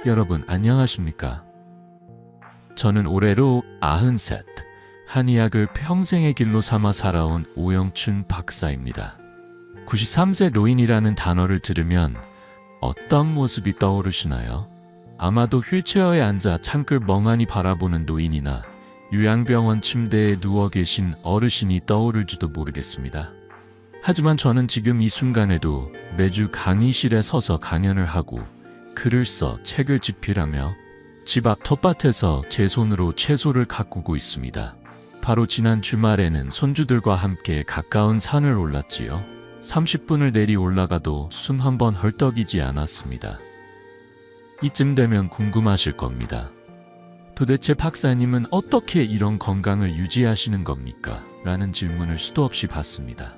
여러분 안녕하십니까? 저는 올해로 93, 한의학을 평생의 길로 삼아 살아온 오영춘 박사입니다. 93세 노인이라는 단어를 들으면 어떤 모습이 떠오르시나요? 아마도 휠체어에 앉아 창을 멍하니 바라보는 노인이나 요양병원 침대에 누워 계신 어르신이 떠오를지도 모르겠습니다. 하지만 저는 지금 이 순간에도 매주 강의실에 서서 강연을 하고 글을 써 책을 집필하며 집 앞 텃밭에서 제 손으로 채소를 가꾸고 있습니다. 바로 지난 주말에는 손주들과 함께 가까운 산을 올랐지요. 30분을 내리 올라가도 숨 한 번 헐떡이지 않았습니다. 이쯤 되면 궁금하실 겁니다. 도대체 박사님은 어떻게 이런 건강을 유지하시는 겁니까? 라는 질문을 수도 없이 받습니다.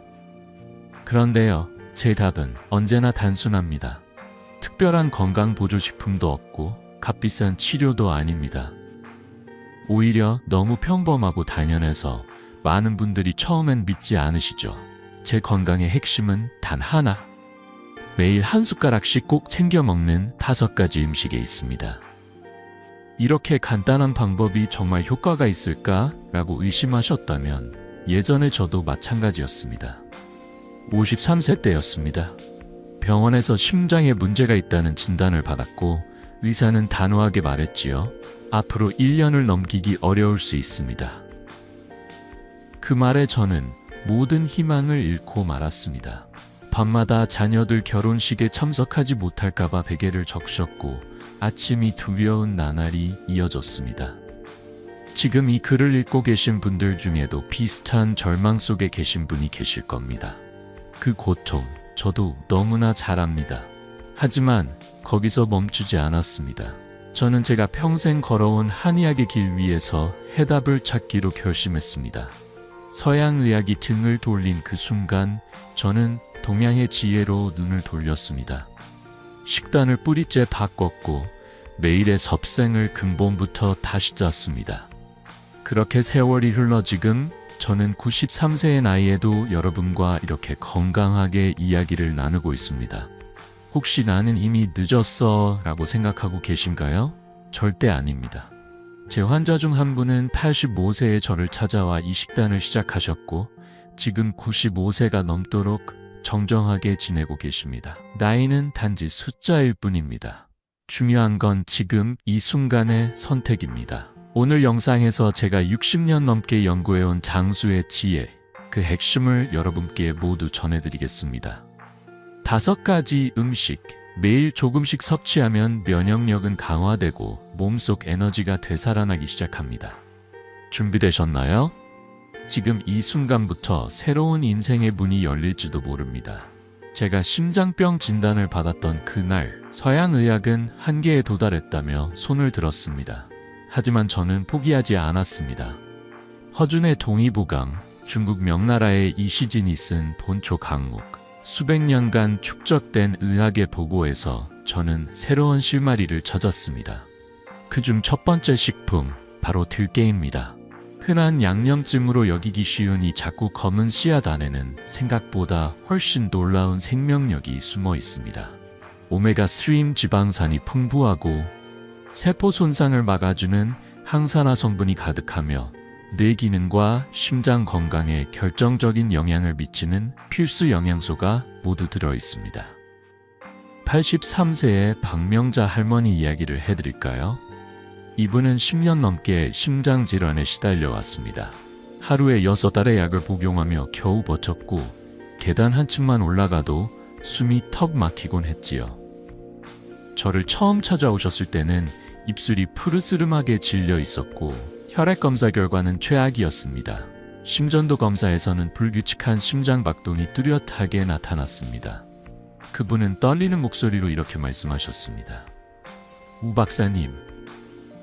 그런데요, 제 답은 언제나 단순합니다. 특별한 건강보조식품도 없고 값비싼 치료도 아닙니다. 오히려 너무 평범하고 당연해서 많은 분들이 처음엔 믿지 않으시죠. 제 건강의 핵심은 단 하나. 매일 한 숟가락씩 꼭 챙겨 먹는 5가지 음식에 있습니다. 이렇게 간단한 방법이 정말 효과가 있을까? 라고 의심하셨다면 예전에 저도 마찬가지였습니다. 53세 때였습니다. 병원에서 심장에 문제가 있다는 진단을 받았고 의사는 단호하게 말했지요. 앞으로 1년을 넘기기 어려울 수 있습니다. 그 말에 저는 모든 희망을 잃고 말았습니다. 밤마다 자녀들 결혼식에 참석하지 못할까봐 베개를 적셨고 아침이 두려운 나날이 이어졌습니다. 지금 이 글을 읽고 계신 분들 중에도 비슷한 절망 속에 계신 분이 계실 겁니다. 그 고통, 저도 너무나 잘 압니다. 하지만 거기서 멈추지 않았습니다. 저는 제가 평생 걸어온 한의학의 길 위에서 해답을 찾기로 결심했습니다. 서양의학이 등을 돌린 그 순간 저는 동양의 지혜로 눈을 돌렸습니다. 식단을 뿌리째 바꿨고 매일의 섭생을 근본부터 다시 짰습니다. 그렇게 세월이 흘러 지금 저는 93세의 나이에도 여러분과 이렇게 건강하게 이야기를 나누고 있습니다. 혹시 나는 이미 늦었어 라고 생각하고 계신가요? 절대 아닙니다. 제 환자 중 한 분은 85세의 저를 찾아와 이 식단을 시작하셨고 지금 95세가 넘도록 정정하게 지내고 계십니다. 나이는 단지 숫자일 뿐입니다. 중요한 건 지금 이 순간의 선택입니다. 오늘 영상에서 제가 60년 넘게 연구해온 장수의 지혜, 그 핵심을 여러분께 모두 전해드리겠습니다. 5가지 음식, 매일 조금씩 섭취하면 면역력은 강화되고 몸속 에너지가 되살아나기 시작합니다. 준비되셨나요? 지금 이 순간부터 새로운 인생의 문이 열릴지도 모릅니다. 제가 심장병 진단을 받았던 그날, 서양의학은 한계에 도달했다며 손을 들었습니다. 하지만 저는 포기하지 않았습니다. 허준의 동의보감, 중국 명나라의 이시진이 쓴 본초 강목, 수백 년간 축적된 의학의 보고에서 저는 새로운 실마리를 찾았습니다. 그중 첫 번째 식품, 바로 들깨입니다. 흔한 양념증으로 여기기 쉬운 이 작고 검은 씨앗 안에는 생각보다 훨씬 놀라운 생명력이 숨어 있습니다. 오메가3 지방산이 풍부하고 세포 손상을 막아주는 항산화 성분이 가득하며 뇌 기능과 심장 건강에 결정적인 영향을 미치는 필수 영양소가 모두 들어 있습니다. 83세의 박명자 할머니 이야기를 해드릴까요? 이분은 10년 넘게 심장질환에 시달려 왔습니다. 하루에 6달의 약을 복용하며 겨우 버텼고 계단 한 층만 올라가도 숨이 턱 막히곤 했지요. 저를 처음 찾아오셨을 때는 입술이 푸르스름하게 질려 있었고 혈액 검사 결과는 최악이었습니다. 심전도 검사에서는 불규칙한 심장박동이 뚜렷하게 나타났습니다. 그분은 떨리는 목소리로 이렇게 말씀하셨습니다. 우 박사님,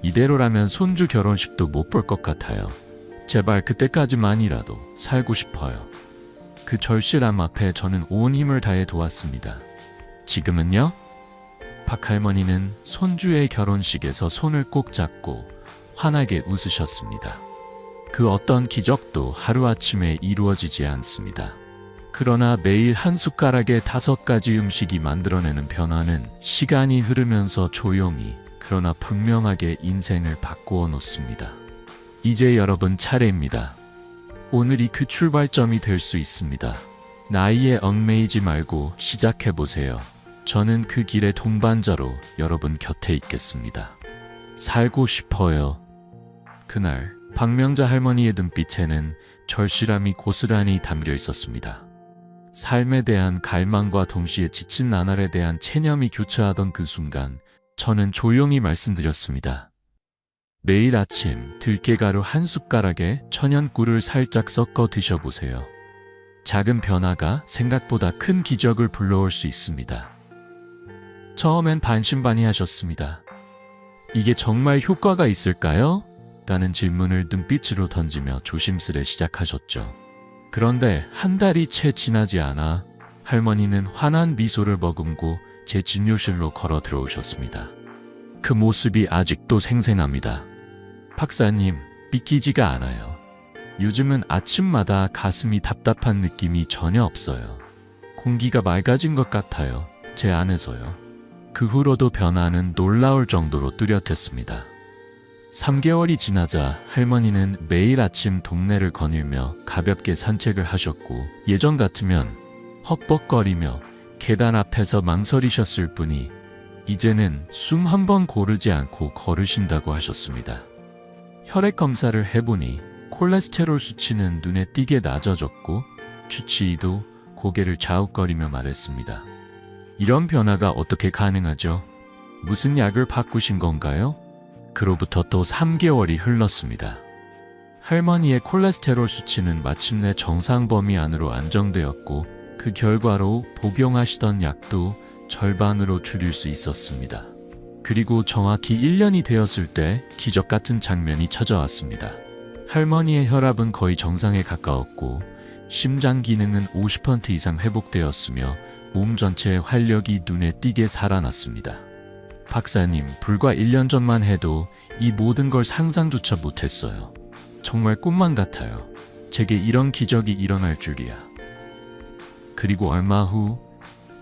이대로라면 손주 결혼식도 못 볼 것 같아요. 제발 그때까지만이라도 살고 싶어요. 그 절실함 앞에 저는 온 힘을 다해 도왔습니다. 지금은요? 박 할머니는 손주의 결혼식에서 손을 꼭 잡고 환하게 웃으셨습니다. 그 어떤 기적도 하루아침에 이루어지지 않습니다. 그러나 매일 한 숟가락에 5가지 음식이 만들어내는 변화는 시간이 흐르면서 조용히 그러나 분명하게 인생을 바꾸어 놓습니다. 이제 여러분 차례입니다. 오늘이 그 출발점이 될 수 있습니다. 나이에 얽매이지 말고 시작해보세요. 저는 그 길의 동반자로 여러분 곁에 있겠습니다. 살고 싶어요. 그날 박명자 할머니의 눈빛에는 절실함이 고스란히 담겨 있었습니다. 삶에 대한 갈망과 동시에 지친 나날에 대한 체념이 교차하던 그 순간 저는 조용히 말씀드렸습니다. 매일 아침 들깨가루 한 숟가락에 천연꿀을 살짝 섞어 드셔보세요. 작은 변화가 생각보다 큰 기적을 불러올 수 있습니다. 처음엔 반신반의하셨습니다. 이게 정말 효과가 있을까요? 라는 질문을 눈빛으로 던지며 조심스레 시작하셨죠. 그런데 한 달이 채 지나지 않아 할머니는 환한 미소를 머금고 제 진료실로 걸어 들어오셨습니다. 그 모습이 아직도 생생합니다. 박사님, 믿기지가 않아요. 요즘은 아침마다 가슴이 답답한 느낌이 전혀 없어요. 공기가 맑아진 것 같아요. 제 안에서요. 그 후로도 변화는 놀라울 정도로 뚜렷했습니다. 3개월이 지나자 할머니는 매일 아침 동네를 거닐며 가볍게 산책을 하셨고 예전 같으면 헉벅거리며 계단 앞에서 망설이셨을 뿐이 이제는 숨 한 번 고르지 않고 걸으신다고 하셨습니다. 혈액 검사를 해보니 콜레스테롤 수치는 눈에 띄게 낮아졌고 주치의도 고개를 자욱거리며 말했습니다. 이런 변화가 어떻게 가능하죠? 무슨 약을 바꾸신 건가요? 그로부터 또 3개월이 흘렀습니다. 할머니의 콜레스테롤 수치는 마침내 정상 범위 안으로 안정되었고 그 결과로 복용하시던 약도 절반으로 줄일 수 있었습니다. 그리고 정확히 1년이 되었을 때 기적 같은 장면이 찾아왔습니다. 할머니의 혈압은 거의 정상에 가까웠고 심장 기능은 50% 이상 회복되었으며 몸 전체의 활력이 눈에 띄게 살아났습니다. 박사님, 불과 1년 전만 해도 이 모든 걸 상상조차 못했어요. 정말 꿈만 같아요. 제게 이런 기적이 일어날 줄이야. 그리고 얼마 후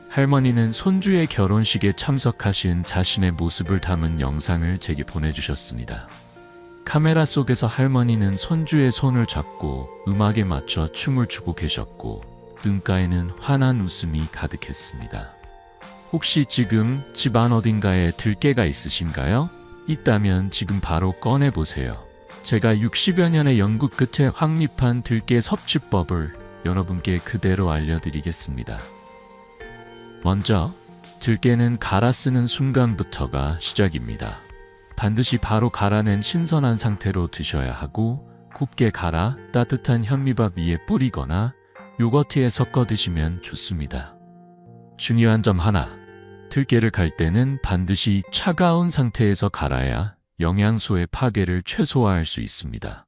할머니는 손주의 결혼식에 참석하신 자신의 모습을 담은 영상을 제게 보내주셨습니다. 카메라 속에서 할머니는 손주의 손을 잡고 음악에 맞춰 춤을 추고 계셨고 눈가에는 환한 웃음이 가득했습니다. 혹시 지금 집안 어딘가에 들깨가 있으신가요? 있다면 지금 바로 꺼내보세요. 제가 60여 년의 연구 끝에 확립한 들깨 섭취법을 여러분께 그대로 알려드리겠습니다. 먼저 들깨는 갈아 쓰는 순간부터가 시작입니다. 반드시 바로 갈아낸 신선한 상태로 드셔야 하고 곱게 갈아 따뜻한 현미밥 위에 뿌리거나 요거트에 섞어 드시면 좋습니다. 중요한 점 하나, 들깨를 갈 때는 반드시 차가운 상태에서 갈아야 영양소의 파괴를 최소화할 수 있습니다.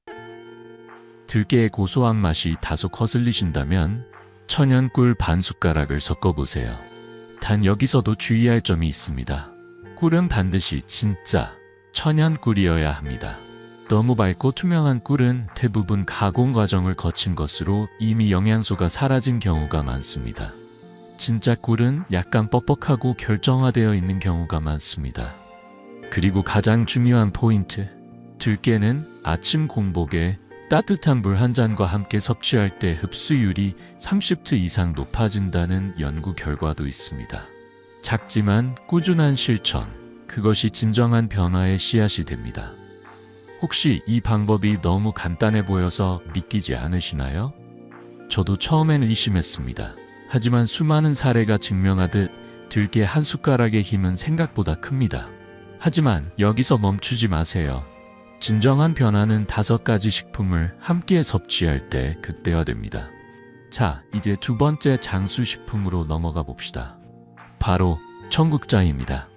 들깨의 고소한 맛이 다소 거슬리신다면 천연꿀 반 숟가락을 섞어보세요. 단 여기서도 주의할 점이 있습니다. 꿀은 반드시 진짜 천연꿀이어야 합니다. 너무 맑고 투명한 꿀은 대부분 가공 과정을 거친 것으로 이미 영양소가 사라진 경우가 많습니다. 진짜 꿀은 약간 뻑뻑하고 결정화되어 있는 경우가 많습니다. 그리고 가장 중요한 포인트, 들깨는 아침 공복에 따뜻한 물 한 잔과 함께 섭취할 때 흡수율이 30% 이상 높아진다는 연구 결과도 있습니다. 작지만 꾸준한 실천, 그것이 진정한 변화의 씨앗이 됩니다. 혹시 이 방법이 너무 간단해 보여서 믿기지 않으시나요? 저도 처음엔 의심했습니다. 하지만 수많은 사례가 증명하듯 들깨 한 숟가락의 힘은 생각보다 큽니다. 하지만 여기서 멈추지 마세요. 진정한 변화는 5가지 식품을 함께 섭취할 때 극대화됩니다. 자, 이제 두 번째 장수식품으로 넘어가 봅시다. 바로 청국장입니다.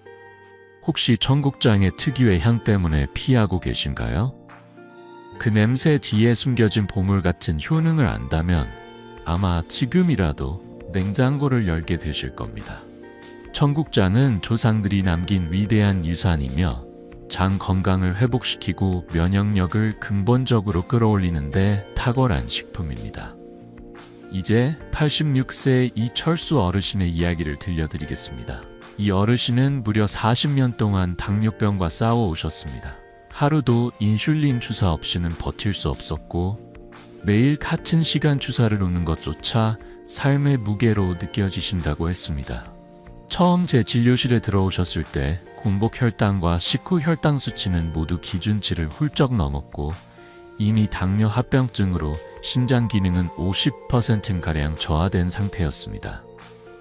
혹시 청국장의 특유의 향 때문에 피하고 계신가요? 그 냄새 뒤에 숨겨진 보물 같은 효능을 안다면 아마 지금이라도 냉장고를 열게 되실 겁니다. 청국장은 조상들이 남긴 위대한 유산이며 장 건강을 회복시키고 면역력을 근본적으로 끌어올리는데 탁월한 식품입니다. 이제 86세 이철수 어르신의 이야기를 들려드리겠습니다. 이 어르신은 무려 40년 동안 당뇨병과 싸워 오셨습니다. 하루도 인슐린 주사 없이는 버틸 수 없었고 매일 같은 시간 주사를 놓는 것조차 삶의 무게로 느껴지신다고 했습니다. 처음 제 진료실에 들어오셨을 때 공복 혈당과 식후 혈당 수치는 모두 기준치를 훌쩍 넘었고 이미 당뇨 합병증으로 심장 기능은 50%가량 저하된 상태였습니다.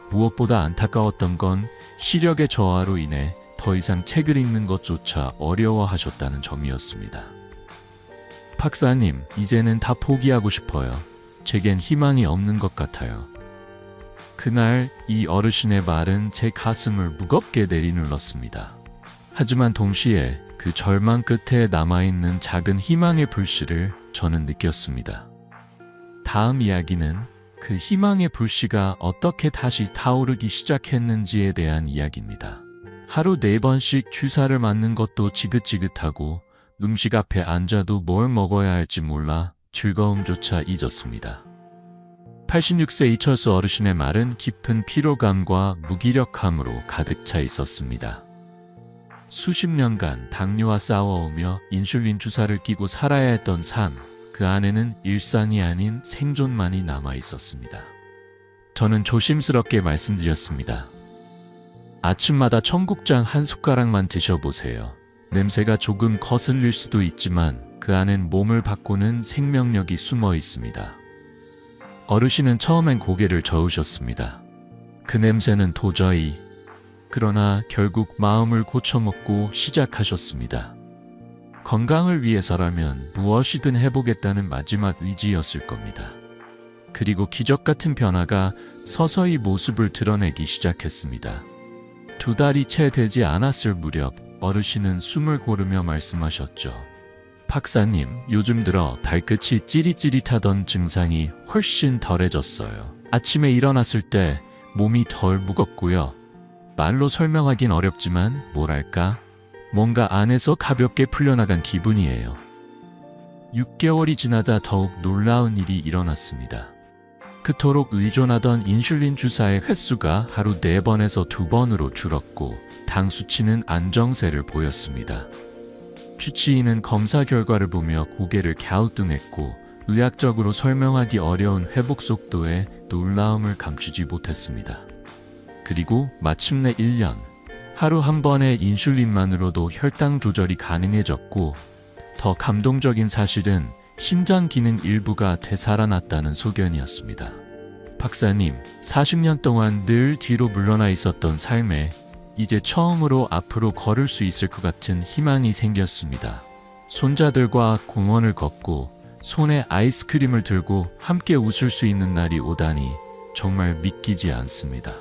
무엇보다 안타까웠던 건 시력의 저하로 인해 더 이상 책을 읽는 것조차 어려워하셨다는 점이었습니다. 박사님, 이제는 다 포기하고 싶어요. 제겐 희망이 없는 것 같아요. 그날 이 어르신의 말은 제 가슴을 무겁게 내리눌렀습니다. 하지만 동시에 그 절망 끝에 남아있는 작은 희망의 불씨를 저는 느꼈습니다. 다음 이야기는 그 희망의 불씨가 어떻게 다시 타오르기 시작했는지에 대한 이야기입니다. 하루 4번씩 주사를 맞는 것도 지긋지긋하고 음식 앞에 앉아도 뭘 먹어야 할지 몰라 즐거움조차 잊었습니다. 86세 이철수 어르신의 말은 깊은 피로감과 무기력함으로 가득 차 있었습니다. 수십 년간 당뇨와 싸워오며 인슐린 주사를 끼고 살아야 했던 삶, 그 안에는 일상이 아닌 생존만이 남아 있었습니다. 저는 조심스럽게 말씀드렸습니다. 아침마다 청국장 한 숟가락만 드셔보세요. 냄새가 조금 거슬릴 수도 있지만 그 안엔 몸을 바꾸는 생명력이 숨어 있습니다. 어르신은 처음엔 고개를 저으셨습니다. 그 냄새는 도저히... 그러나 결국 마음을 고쳐먹고 시작하셨습니다. 건강을 위해서라면 무엇이든 해보겠다는 마지막 의지였을 겁니다. 그리고 기적 같은 변화가 서서히 모습을 드러내기 시작했습니다. 2달이 채 되지 않았을 무렵 어르신은 숨을 고르며 말씀하셨죠. 박사님, 요즘 들어 발끝이 찌릿찌릿하던 증상이 훨씬 덜해졌어요. 아침에 일어났을 때 몸이 덜 무겁고요. 말로 설명하긴 어렵지만 뭐랄까? 뭔가 안에서 가볍게 풀려나간 기분이에요. 6개월이 지나다 더욱 놀라운 일이 일어났습니다. 그토록 의존하던 인슐린 주사의 횟수가 하루 4번에서 2번으로 줄었고 당 수치는 안정세를 보였습니다. 주치의는 검사 결과를 보며 고개를 갸우뚱했고 의학적으로 설명하기 어려운 회복 속도에 놀라움을 감추지 못했습니다. 그리고 마침내 1년, 하루 한 번의 인슐린만으로도 혈당 조절이 가능해졌고 더 감동적인 사실은 심장 기능 일부가 되살아났다는 소견이었습니다. 박사님, 40년 동안 늘 뒤로 물러나 있었던 삶에 이제 처음으로 앞으로 걸을 수 있을 것 같은 희망이 생겼습니다. 손자들과 공원을 걷고 손에 아이스크림을 들고 함께 웃을 수 있는 날이 오다니 정말 믿기지 않습니다.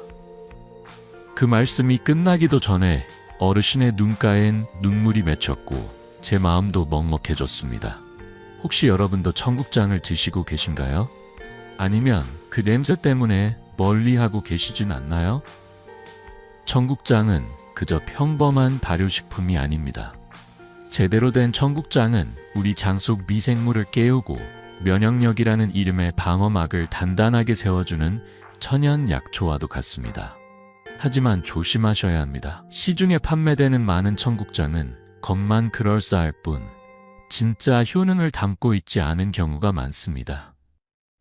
그 말씀이 끝나기도 전에 어르신의 눈가엔 눈물이 맺혔고 제 마음도 먹먹해졌습니다. 혹시 여러분도 청국장을 드시고 계신가요? 아니면 그 냄새 때문에 멀리하고 계시진 않나요? 청국장은 그저 평범한 발효식품이 아닙니다. 제대로 된 청국장은 우리 장 속 미생물을 깨우고 면역력이라는 이름의 방어막을 단단하게 세워주는 천연 약초와도 같습니다. 하지만 조심하셔야 합니다. 시중에 판매되는 많은 청국장은 겉만 그럴싸할 뿐 진짜 효능을 담고 있지 않은 경우가 많습니다.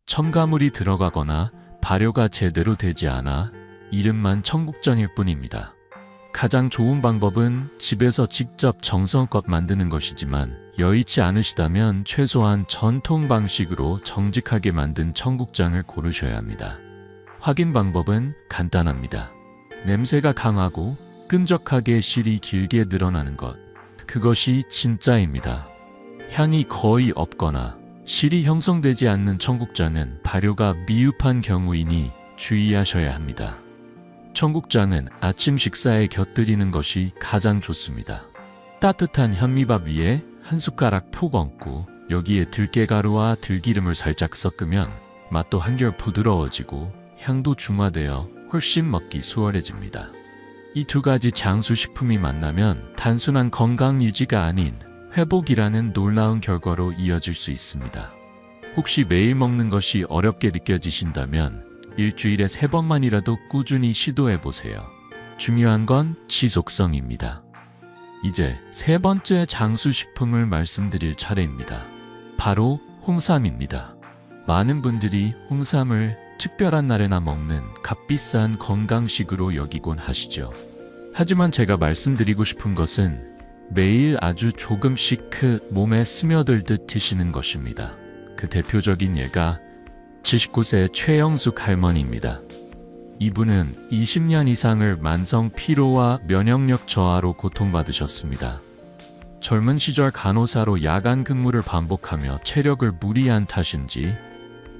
첨가물이 들어가거나 발효가 제대로 되지 않아 이름만 청국장일 뿐입니다. 가장 좋은 방법은 집에서 직접 정성껏 만드는 것이지만 여의치 않으시다면 최소한 전통 방식으로 정직하게 만든 청국장을 고르셔야 합니다. 확인 방법은 간단합니다. 냄새가 강하고 끈적하게 실이 길게 늘어나는 것, 그것이 진짜입니다. 향이 거의 없거나 실이 형성되지 않는 청국장은 발효가 미흡한 경우이니 주의하셔야 합니다. 청국장은 아침 식사에 곁들이는 것이 가장 좋습니다. 따뜻한 현미밥 위에 한 숟가락 푹 얹고 여기에 들깨가루와 들기름을 살짝 섞으면 맛도 한결 부드러워지고 향도 중화되어 훨씬 먹기 수월해집니다. 이 2가지 장수식품이 만나면 단순한 건강 유지가 아닌 회복이라는 놀라운 결과로 이어질 수 있습니다. 혹시 매일 먹는 것이 어렵게 느껴지신다면 일주일에 3번만이라도 꾸준히 시도해보세요. 중요한 건 지속성입니다. 이제 세 번째 장수식품을 말씀드릴 차례입니다. 바로 홍삼입니다. 많은 분들이 홍삼을 특별한 날에나 먹는 값비싼 건강식으로 여기곤 하시죠. 하지만 제가 말씀드리고 싶은 것은 매일 아주 조금씩 몸에 스며들듯 드시는 것입니다. 그 대표적인 예가 79세 최영숙 할머니입니다. 이분은 20년 이상을 만성 피로와 면역력 저하로 고통받으셨습니다. 젊은 시절 간호사로 야간 근무를 반복하며 체력을 무리한 탓인지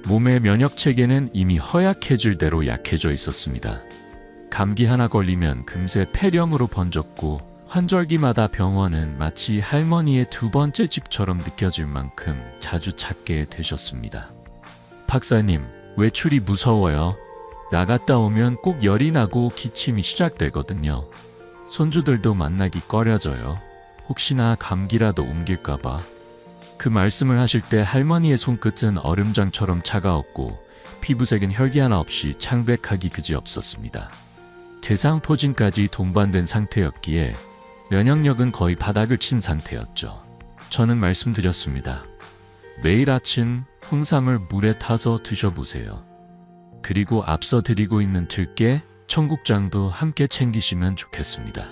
몸의 면역 체계는 이미 허약해질 대로 약해져 있었습니다. 감기 하나 걸리면 금세 폐렴으로 번졌고 환절기마다 병원은 마치 할머니의 두 번째 집처럼 느껴질 만큼 자주 찾게 되셨습니다. 박사님, 외출이 무서워요. 나갔다 오면 꼭 열이 나고 기침이 시작되거든요. 손주들도 만나기 꺼려져요. 혹시나 감기라도 옮길까봐. 그 말씀을 하실 때 할머니의 손끝은 얼음장처럼 차가웠고 피부색은 혈기 하나 없이 창백하기 그지없었습니다. 대상포진까지 동반된 상태였기에 면역력은 거의 바닥을 친 상태였죠. 저는 말씀드렸습니다. 매일 아침 홍삼을 물에 타서 드셔보세요. 그리고 앞서 드리고 있는 들깨, 청국장도 함께 챙기시면 좋겠습니다.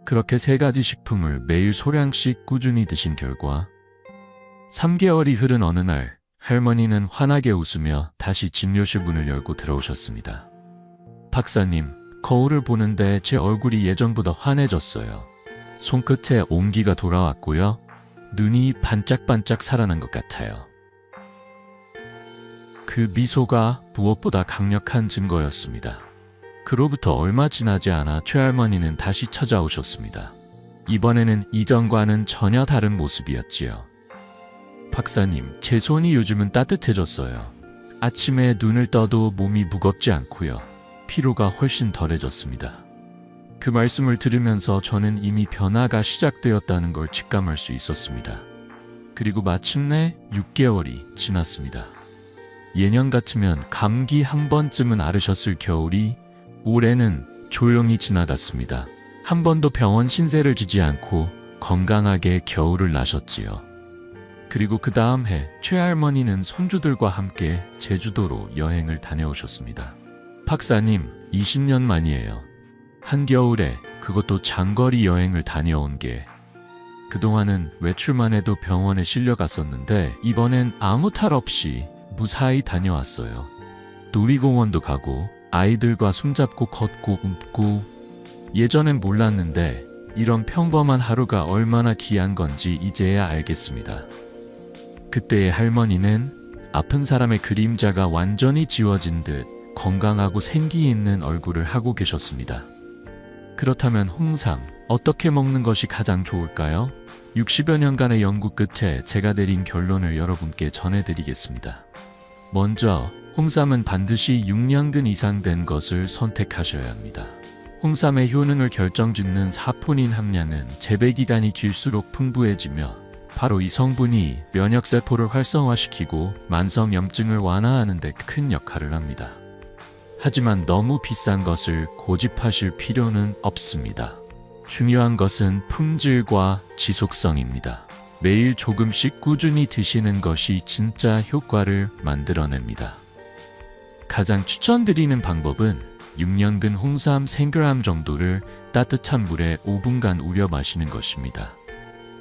그렇게 세 가지 식품을 매일 소량씩 꾸준히 드신 결과 3개월이 흐른 어느 날 할머니는 환하게 웃으며 다시 진료실 문을 열고 들어오셨습니다. 박사님, 거울을 보는데 제 얼굴이 예전보다 환해졌어요. 손끝에 온기가 돌아왔고요. 눈이 반짝반짝 살아난 것 같아요. 그 미소가 무엇보다 강력한 증거였습니다. 그로부터 얼마 지나지 않아 최할머니는 다시 찾아오셨습니다. 이번에는 이전과는 전혀 다른 모습이었지요. 박사님, 제 손이 요즘은 따뜻해졌어요. 아침에 눈을 떠도 몸이 무겁지 않고요. 피로가 훨씬 덜해졌습니다. 그 말씀을 들으면서 저는 이미 변화가 시작되었다는 걸 직감할 수 있었습니다. 그리고 마침내 6개월이 지났습니다. 예년 같으면 감기 한 번쯤은 앓으셨을 겨울이 올해는 조용히 지나갔습니다. 한 번도 병원 신세를 지지 않고 건강하게 겨울을 나셨지요. 그리고 그 다음 해 최할머니는 손주들과 함께 제주도로 여행을 다녀오셨습니다. 박사님, 20년 만이에요. 한겨울에 그것도 장거리 여행을 다녀온 게 그동안은 외출만 해도 병원에 실려갔었는데 이번엔 아무 탈 없이 무사히 다녀왔어요. 놀이공원도 가고 아이들과 손잡고 걷고 웃고 예전엔 몰랐는데 이런 평범한 하루가 얼마나 귀한 건지 이제야 알겠습니다. 그때의 할머니는 아픈 사람의 그림자가 완전히 지워진 듯 건강하고 생기 있는 얼굴을 하고 계셨습니다. 그렇다면 홍삼, 어떻게 먹는 것이 가장 좋을까요? 60여 년간의 연구 끝에 제가 내린 결론을 여러분께 전해드리겠습니다. 먼저 홍삼은 반드시 6년근 이상 된 것을 선택하셔야 합니다. 홍삼의 효능을 결정짓는 사포닌 함량은 재배기간이 길수록 풍부해지며 바로 이 성분이 면역세포를 활성화시키고 만성염증을 완화하는 데 큰 역할을 합니다. 하지만 너무 비싼 것을 고집하실 필요는 없습니다. 중요한 것은 품질과 지속성입니다. 매일 조금씩 꾸준히 드시는 것이 진짜 효과를 만들어냅니다. 가장 추천드리는 방법은 6년근 홍삼 3g 정도를 따뜻한 물에 5분간 우려 마시는 것입니다.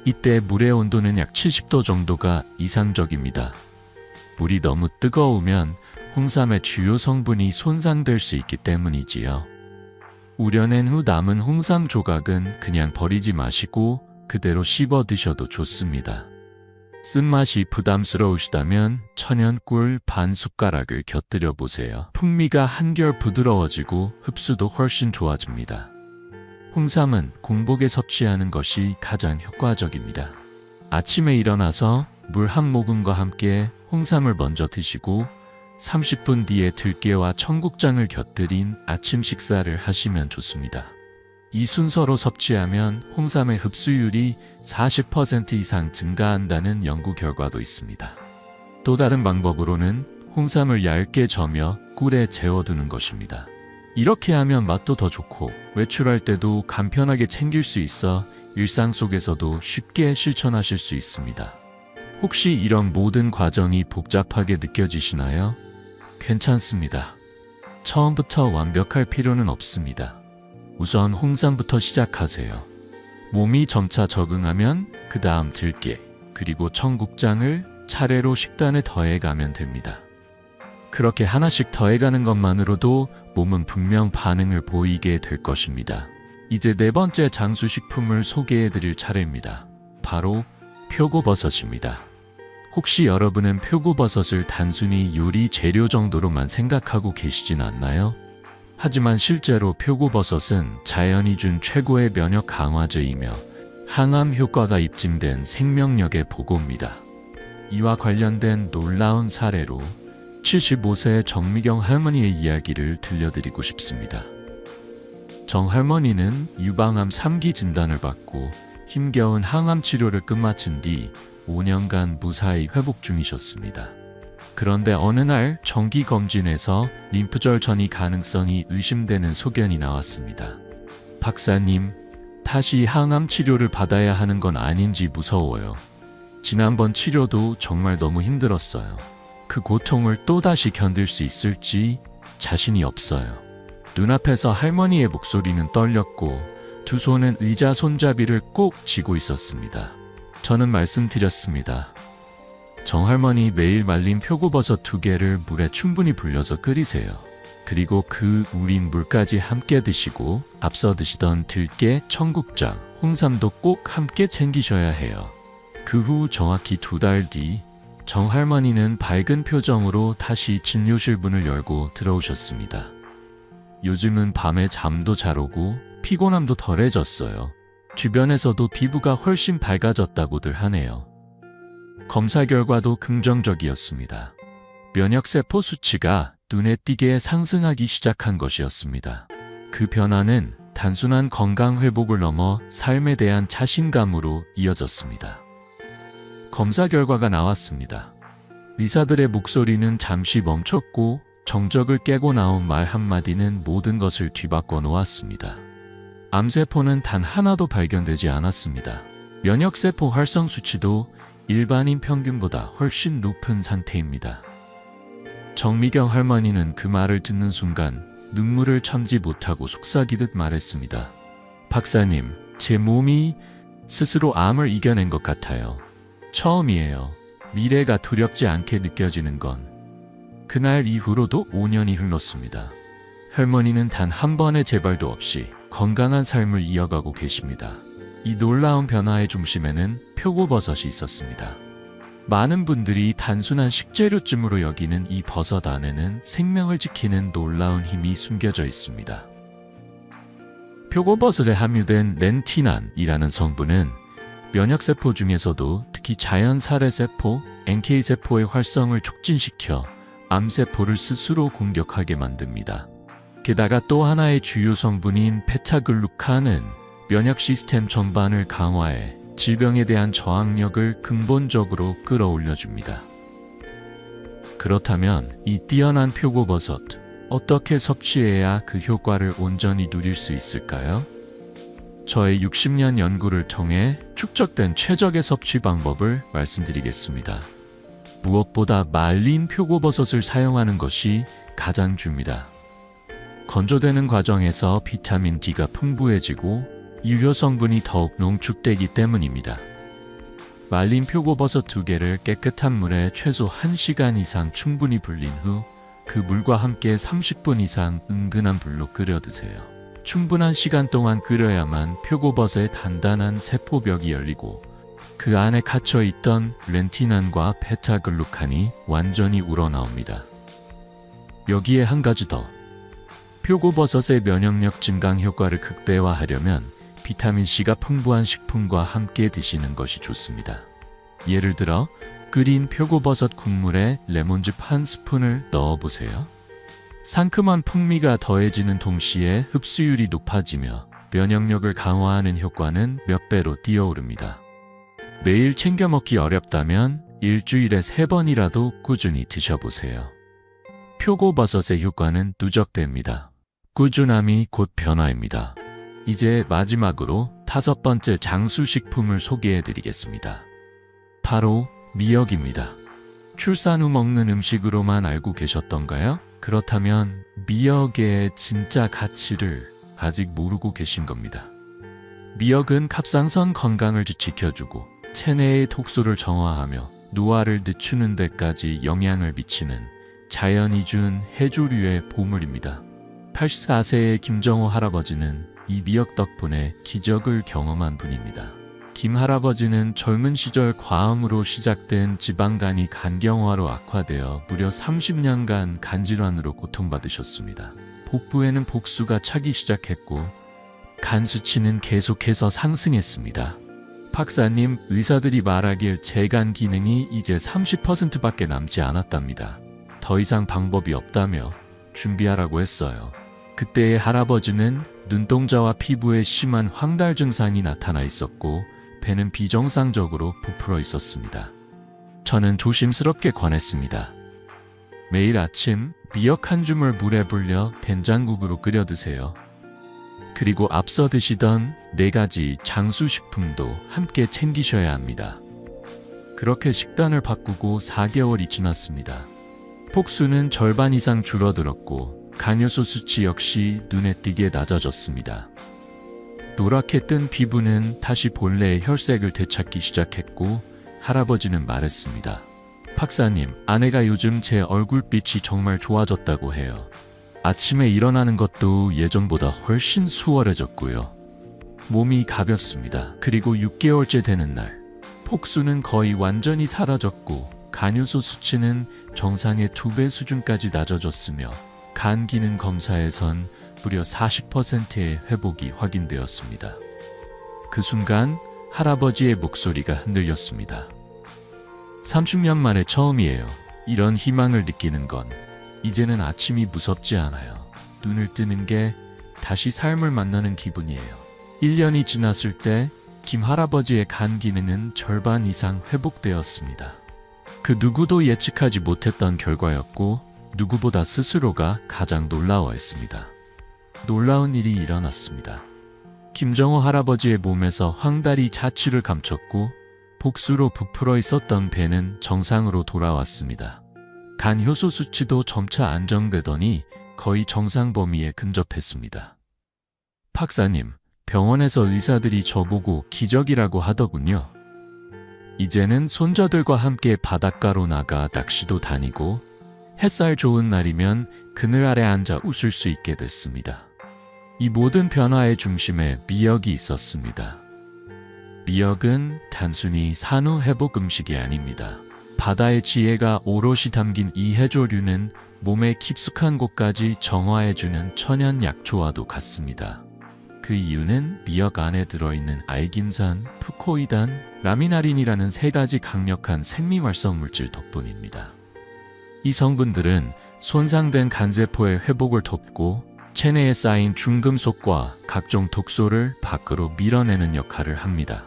이때 물의 온도는 약 70도 정도가 이상적입니다. 물이 너무 뜨거우면 홍삼의 주요 성분이 손상될 수 있기 때문이지요. 우려낸 후 남은 홍삼 조각은 그냥 버리지 마시고 그대로 씹어 드셔도 좋습니다. 쓴맛이 부담스러우시다면 천연꿀 반 숟가락을 곁들여 보세요. 풍미가 한결 부드러워지고 흡수도 훨씬 좋아집니다. 홍삼은 공복에 섭취하는 것이 가장 효과적입니다. 아침에 일어나서 물 한 모금과 함께 홍삼을 먼저 드시고 30분 뒤에 들깨와 청국장을 곁들인 아침 식사를 하시면 좋습니다. 이 순서로 섭취하면 홍삼의 흡수율이 40% 이상 증가한다는 연구 결과도 있습니다. 또 다른 방법으로는 홍삼을 얇게 저며 꿀에 재워두는 것입니다. 이렇게 하면 맛도 더 좋고 외출할 때도 간편하게 챙길 수 있어 일상 속에서도 쉽게 실천하실 수 있습니다. 혹시 이런 모든 과정이 복잡하게 느껴지시나요? 괜찮습니다. 처음부터 완벽할 필요는 없습니다. 우선 홍삼부터 시작하세요. 몸이 점차 적응하면 그 다음 들깨, 그리고 청국장을 차례로 식단에 더해가면 됩니다. 그렇게 하나씩 더해가는 것만으로도 몸은 분명 반응을 보이게 될 것입니다. 이제 네 번째 장수식품을 소개해드릴 차례입니다. 바로 표고버섯입니다. 혹시 여러분은 표고버섯을 단순히 요리 재료 정도로만 생각하고 계시진 않나요? 하지만 실제로 표고버섯은 자연이 준 최고의 면역 강화제이며 항암 효과가 입증된 생명력의 보고입니다. 이와 관련된 놀라운 사례로 75세의 정미경 할머니의 이야기를 들려드리고 싶습니다. 정 할머니는 유방암 3기 진단을 받고 힘겨운 항암 치료를 끝마친 뒤 5년간 무사히 회복 중이셨습니다. 그런데 어느 날 정기검진에서 림프절 전이 가능성이 의심되는 소견이 나왔습니다. 박사님, 다시 항암 치료를 받아야 하는 건 아닌지 무서워요. 지난번 치료도 정말 너무 힘들었어요. 그 고통을 또다시 견딜 수 있을지 자신이 없어요. 눈앞에서 할머니의 목소리는 떨렸고 두 손은 의자 손잡이를 꼭 쥐고 있었습니다. 저는 말씀드렸습니다. 정할머니, 매일 말린 표고버섯 2개를 물에 충분히 불려서 끓이세요. 그리고 그 우린 물까지 함께 드시고 앞서 드시던 들깨, 청국장, 홍삼도 꼭 함께 챙기셔야 해요. 그 후 정확히 2달 뒤 정할머니는 밝은 표정으로 다시 진료실 문을 열고 들어오셨습니다. 요즘은 밤에 잠도 잘 오고 피곤함도 덜해졌어요. 주변에서도 피부가 훨씬 밝아졌다고들 하네요. 검사 결과도 긍정적이었습니다. 면역세포 수치가 눈에 띄게 상승하기 시작한 것이었습니다. 그 변화는 단순한 건강 회복을 넘어 삶에 대한 자신감으로 이어졌습니다. 검사 결과가 나왔습니다. 의사들의 목소리는 잠시 멈췄고 정적을 깨고 나온 말 한마디는 모든 것을 뒤바꿔 놓았습니다. 암세포는 단 하나도 발견되지 않았습니다. 면역세포 활성 수치도 일반인 평균보다 훨씬 높은 상태입니다. 정미경 할머니는 그 말을 듣는 순간 눈물을 참지 못하고 속삭이듯 말했습니다. 박사님, 제 몸이 스스로 암을 이겨낸 것 같아요. 처음이에요. 미래가 두렵지 않게 느껴지는 건. 그날 이후로도 5년이 흘렀습니다. 할머니는 단 한 번의 재발도 없이 건강한 삶을 이어가고 계십니다. 이 놀라운 변화의 중심에는 표고버섯이 있었습니다. 많은 분들이 단순한 식재료쯤으로 여기는 이 버섯 안에는 생명을 지키는 놀라운 힘이 숨겨져 있습니다. 표고버섯에 함유된 렌티난이라는 성분은 면역세포 중에서도 특히 자연살해세포, NK세포의 활성을 촉진시켜 암세포를 스스로 공격하게 만듭니다. 게다가 또 하나의 주요 성분인 베타글루칸은 면역 시스템 전반을 강화해 질병에 대한 저항력을 근본적으로 끌어올려줍니다. 그렇다면 이 뛰어난 표고버섯, 어떻게 섭취해야 그 효과를 온전히 누릴 수 있을까요? 저의 60년 연구를 통해 축적된 최적의 섭취 방법을 말씀드리겠습니다. 무엇보다 말린 표고버섯을 사용하는 것이 가장 중요합니다. 건조되는 과정에서 비타민 D가 풍부해지고 유효 성분이 더욱 농축되기 때문입니다. 말린 표고버섯 2개를 깨끗한 물에 최소 1시간 이상 충분히 불린 후 그 물과 함께 30분 이상 은근한 불로 끓여 드세요. 충분한 시간 동안 끓여야만 표고버섯의 단단한 세포벽이 열리고 그 안에 갇혀있던 렌티난과 베타글루칸이 완전히 우러나옵니다. 여기에 한 가지 더. 표고버섯의 면역력 증강 효과를 극대화하려면 비타민C가 풍부한 식품과 함께 드시는 것이 좋습니다. 예를 들어 끓인 표고버섯 국물에 레몬즙 1스푼을 넣어보세요. 상큼한 풍미가 더해지는 동시에 흡수율이 높아지며 면역력을 강화하는 효과는 몇 배로 뛰어오릅니다. 매일 챙겨 먹기 어렵다면 일주일에 3번이라도 꾸준히 드셔보세요. 표고버섯의 효과는 누적됩니다. 꾸준함이 곧 변화입니다. 이제 마지막으로 5번째 장수식품을 소개해드리겠습니다. 바로 미역입니다. 출산 후 먹는 음식으로만 알고 계셨던가요? 그렇다면 미역의 진짜 가치를 아직 모르고 계신 겁니다. 미역은 갑상선 건강을 지켜주고 체내의 독소를 정화하며 노화를 늦추는 데까지 영향을 미치는 자연이 준 해조류의 보물입니다. 84세의 김정호 할아버지는 이 미역 덕분에 기적을 경험한 분입니다. 김 할아버지는 젊은 시절 과음으로 시작된 지방간이 간경화로 악화되어 무려 30년간 간질환으로 고통받으셨습니다. 복부에는 복수가 차기 시작했고 간 수치는 계속해서 상승했습니다. 박사님, 의사들이 말하길 제 간 기능이 이제 30%밖에 남지 않았답니다. 더 이상 방법이 없다며 준비하라고 했어요. 그때의 할아버지는 눈동자와 피부에 심한 황달 증상이 나타나 있었고 배는 비정상적으로 부풀어 있었습니다. 저는 조심스럽게 권했습니다. 매일 아침 미역 한 주물 물에 불려 된장국으로 끓여 드세요. 그리고 앞서 드시던 4가지 장수식품도 함께 챙기셔야 합니다. 그렇게 식단을 바꾸고 4개월이 지났습니다. 폭수는 절반 이상 줄어들었고 간효소 수치 역시 눈에 띄게 낮아졌습니다. 노랗게 뜬 피부는 다시 본래의 혈색을 되찾기 시작했고 할아버지는 말했습니다. 박사님, 아내가 요즘 제 얼굴빛이 정말 좋아졌다고 해요. 아침에 일어나는 것도 예전보다 훨씬 수월해졌고요. 몸이 가볍습니다. 그리고 6개월째 되는 날, 폭수는 거의 완전히 사라졌고 간효소 수치는 정상의 2배 수준까지 낮아졌으며 간 기능 검사에선 무려 40%의 회복이 확인되었습니다. 그 순간 할아버지의 목소리가 흔들렸습니다. 30년 만에 처음이에요. 이런 희망을 느끼는 건 이제는 아침이 무섭지 않아요. 눈을 뜨는 게 다시 삶을 만나는 기분이에요. 1년이 지났을 때 김 할아버지의 간 기능은 절반 이상 회복되었습니다. 그 누구도 예측하지 못했던 결과였고 누구보다 스스로가 가장 놀라워했습니다. 놀라운 일이 일어났습니다. 김정호 할아버지의 몸에서 황달이 자취를 감췄고 복수로 부풀어 있었던 배는 정상으로 돌아왔습니다. 간 효소 수치도 점차 안정되더니 거의 정상 범위에 근접했습니다. 박사님, 병원에서 의사들이 저보고 기적이라고 하더군요. 이제는 손자들과 함께 바닷가로 나가 낚시도 다니고 햇살 좋은 날이면 그늘 아래 앉아 웃을 수 있게 됐습니다. 이 모든 변화의 중심에 미역이 있었습니다. 미역은 단순히 산후 회복 음식이 아닙니다. 바다의 지혜가 오롯이 담긴 이 해조류는 몸의 깊숙한 곳까지 정화해주는 천연 약초와도 같습니다. 그 이유는 미역 안에 들어있는 알긴산, 푸코이단, 라미나린이라는 3가지 강력한 생리활성 물질 덕분입니다. 이 성분들은 손상된 간세포의 회복을 돕고 체내에 쌓인 중금속과 각종 독소를 밖으로 밀어내는 역할을 합니다.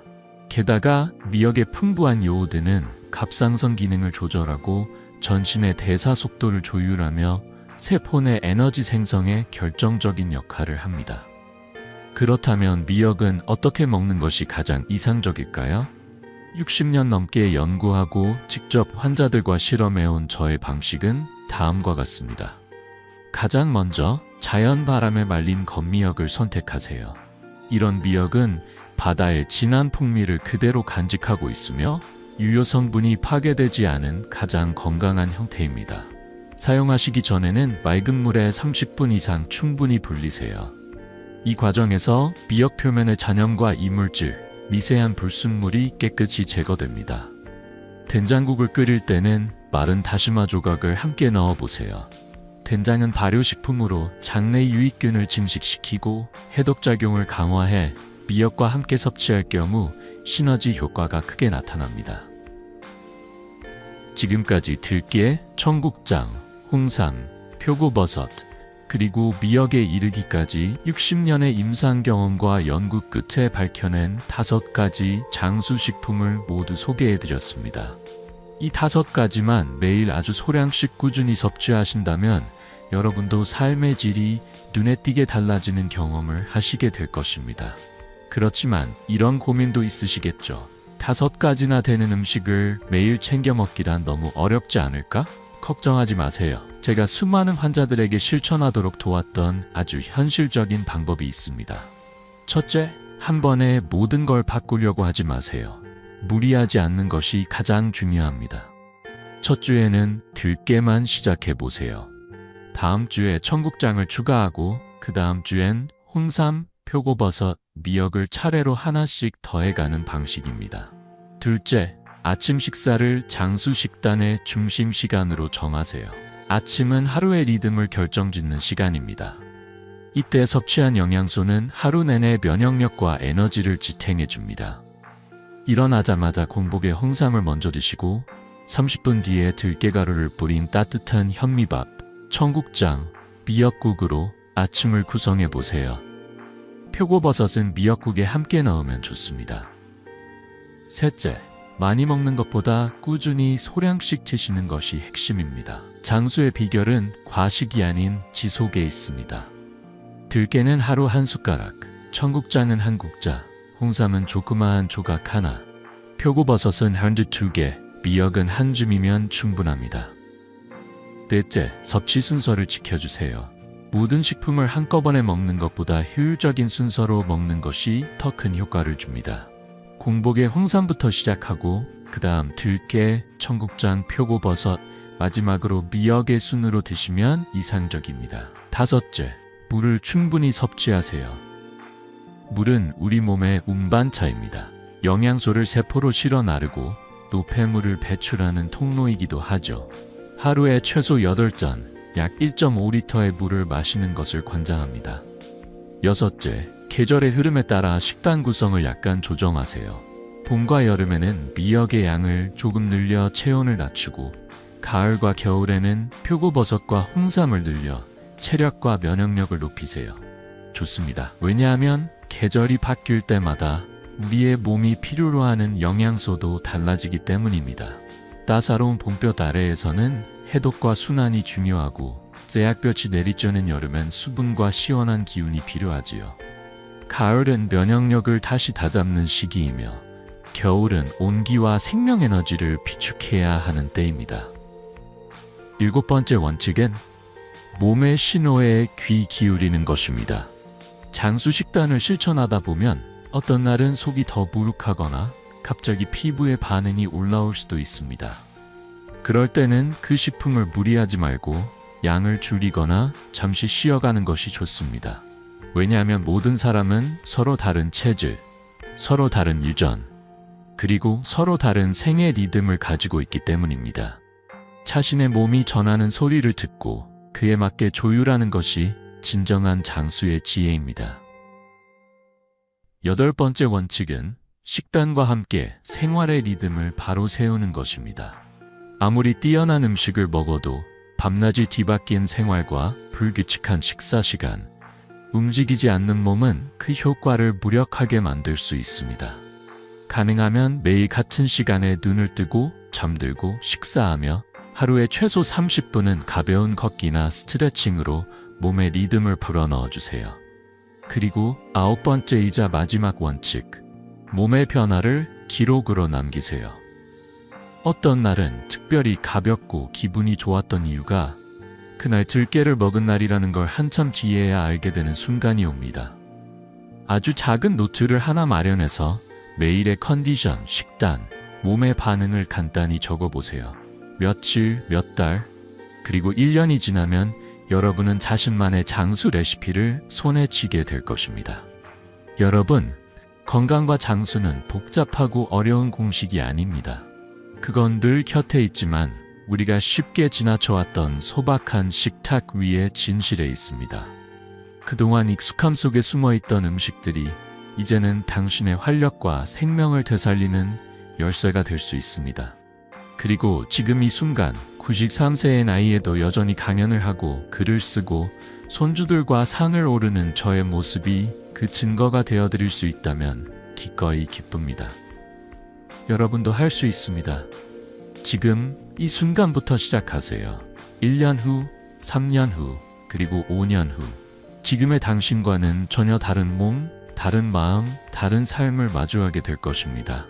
게다가 미역의 풍부한 요오드는 갑상선 기능을 조절하고 전신의 대사 속도를 조율하며 세포 내 에너지 생성에 결정적인 역할을 합니다. 그렇다면 미역은 어떻게 먹는 것이 가장 이상적일까요? 60년 넘게 연구하고 직접 환자들과 실험해온 저의 방식은 다음과 같습니다. 가장 먼저 자연 바람에 말린 건미역을 선택하세요. 이런 미역은 바다의 진한 풍미를 그대로 간직하고 있으며 유효 성분이 파괴되지 않은 가장 건강한 형태입니다. 사용하시기 전에는 맑은 물에 30분 이상 충분히 불리세요. 이 과정에서 미역 표면의 잔염과 이물질, 미세한 불순물이 깨끗이 제거됩니다. 된장국을 끓일 때는 마른 다시마 조각을 함께 넣어보세요. 된장은 발효식품으로 장내 유익균을 증식시키고 해독작용을 강화해 미역과 함께 섭취할 경우 시너지 효과가 크게 나타납니다. 지금까지 들깨, 청국장, 홍삼, 표고버섯, 그리고 미역에 이르기까지 60년의 임상 경험과 연구 끝에 밝혀낸 5가지 장수식품을 모두 소개해드렸습니다. 이 5가지만 매일 아주 소량씩 꾸준히 섭취하신다면 여러분도 삶의 질이 눈에 띄게 달라지는 경험을 하시게 될 것입니다. 그렇지만 이런 고민도 있으시겠죠. 5가지나 되는 음식을 매일 챙겨 먹기란 너무 어렵지 않을까? 걱정하지 마세요. 제가 수많은 환자들에게 실천하도록 도왔던 아주 현실적인 방법이 있습니다. 첫째, 한 번에 모든 걸 바꾸려고 하지 마세요. 무리하지 않는 것이 가장 중요합니다. 첫 주에는 들깨만 시작해 보세요. 다음 주에 청국장을 추가하고 그 다음 주엔 홍삼, 표고버섯, 미역을 차례로 하나씩 더해가는 방식입니다. 둘째, 아침 식사를 장수 식단의 중심 시간으로 정하세요. 아침은 하루의 리듬을 결정짓는 시간입니다. 이때 섭취한 영양소는 하루 내내 면역력과 에너지를 지탱해 줍니다. 일어나자마자 공복에 홍삼을 먼저 드시고 30분 뒤에 들깨가루를 뿌린 따뜻한 현미밥, 청국장, 미역국으로 아침을 구성해 보세요. 표고버섯은 미역국에 함께 넣으면 좋습니다. 셋째, 많이 먹는 것보다 꾸준히 소량씩 드시는 것이 핵심입니다. 장수의 비결은 과식이 아닌 지속에 있습니다. 들깨는 하루 한 숟가락, 청국장은 한 국자, 홍삼은 조그마한 조각 하나, 표고버섯은 한두 2개, 미역은 한 줌이면 충분합니다. 넷째, 섭취 순서를 지켜주세요. 모든 식품을 한꺼번에 먹는 것보다 효율적인 순서로 먹는 것이 더 큰 효과를 줍니다. 공복에 홍삼부터 시작하고 그 다음 들깨, 청국장, 표고버섯, 마지막으로 미역의 순으로 드시면 이상적입니다. 다섯째, 물을 충분히 섭취하세요. 물은 우리 몸의 운반차입니다. 영양소를 세포로 실어 나르고 노폐물을 배출하는 통로이기도 하죠. 하루에 최소 8잔, 약 1.5리터의 물을 마시는 것을 권장합니다. 여섯째, 계절의 흐름에 따라 식단 구성을 약간 조정하세요. 봄과 여름에는 미역의 양을 조금 늘려 체온을 낮추고 가을과 겨울에는 표고버섯과 홍삼을 늘려 체력과 면역력을 높이세요. 좋습니다. 왜냐하면 계절이 바뀔 때마다 우리의 몸이 필요로 하는 영양소도 달라지기 때문입니다. 따사로운 봄볕 아래에서는 해독과 순환이 중요하고 제약볕이 내리쬐는 여름엔 수분과 시원한 기운이 필요하지요. 가을은 면역력을 다시 다잡는 시기이며 겨울은 온기와 생명에너지를 비축해야 하는 때입니다. 7번째 원칙은 몸의 신호에 귀 기울이는 것입니다. 장수 식단을 실천하다 보면 어떤 날은 속이 더 무룩하거나 갑자기 피부에 반응이 올라올 수도 있습니다. 그럴 때는 그 식품을 무리하지 말고 양을 줄이거나 잠시 쉬어가는 것이 좋습니다. 왜냐하면 모든 사람은 서로 다른 체질, 서로 다른 유전, 그리고 서로 다른 생애 리듬을 가지고 있기 때문입니다. 자신의 몸이 전하는 소리를 듣고 그에 맞게 조율하는 것이 진정한 장수의 지혜입니다. 8번째 원칙은 식단과 함께 생활의 리듬을 바로 세우는 것입니다. 아무리 뛰어난 음식을 먹어도 밤낮이 뒤바뀐 생활과 불규칙한 식사 시간, 움직이지 않는 몸은 그 효과를 무력하게 만들 수 있습니다. 가능하면 매일 같은 시간에 눈을 뜨고 잠들고 식사하며 하루에 최소 30분은 가벼운 걷기나 스트레칭으로 몸의 리듬을 불어넣어 주세요. 그리고 9번째이자 마지막 원칙, 몸의 변화를 기록으로 남기세요. 어떤 날은 특별히 가볍고 기분이 좋았던 이유가 그날 들깨를 먹은 날이라는 걸 한참 뒤에야 알게 되는 순간이 옵니다. 아주 작은 노트를 하나 마련해서 매일의 컨디션, 식단, 몸의 반응을 간단히 적어보세요. 며칠, 몇 달, 그리고 1년이 지나면 여러분은 자신만의 장수 레시피를 손에 쥐게 될 것입니다. 여러분, 건강과 장수는 복잡하고 어려운 공식이 아닙니다. 그건 늘 곁에 있지만 우리가 쉽게 지나쳐왔던 소박한 식탁 위에 진실에 있습니다. 그동안 익숙함 속에 숨어있던 음식들이 이제는 당신의 활력과 생명을 되살리는 열쇠가 될 수 있습니다. 그리고 지금 이 순간 93세의 나이에도 여전히 강연을 하고 글을 쓰고 손주들과 산을 오르는 저의 모습이 그 증거가 되어드릴 수 있다면 기꺼이 기쁩니다. 여러분도 할 수 있습니다. 지금 이 순간부터 시작하세요. 1년 후, 3년 후, 그리고 5년 후, 지금의 당신과는 전혀 다른 몸, 다른 마음, 다른 삶을 마주하게 될 것입니다.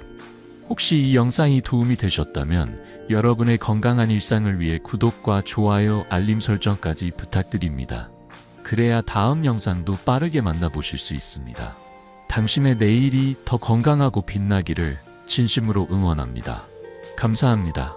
혹시 이 영상이 도움이 되셨다면 여러분의 건강한 일상을 위해 구독과 좋아요, 알림 설정까지 부탁드립니다. 그래야 다음 영상도 빠르게 만나보실 수 있습니다. 당신의 내일이 더 건강하고 빛나기를 진심으로 응원합니다. 감사합니다.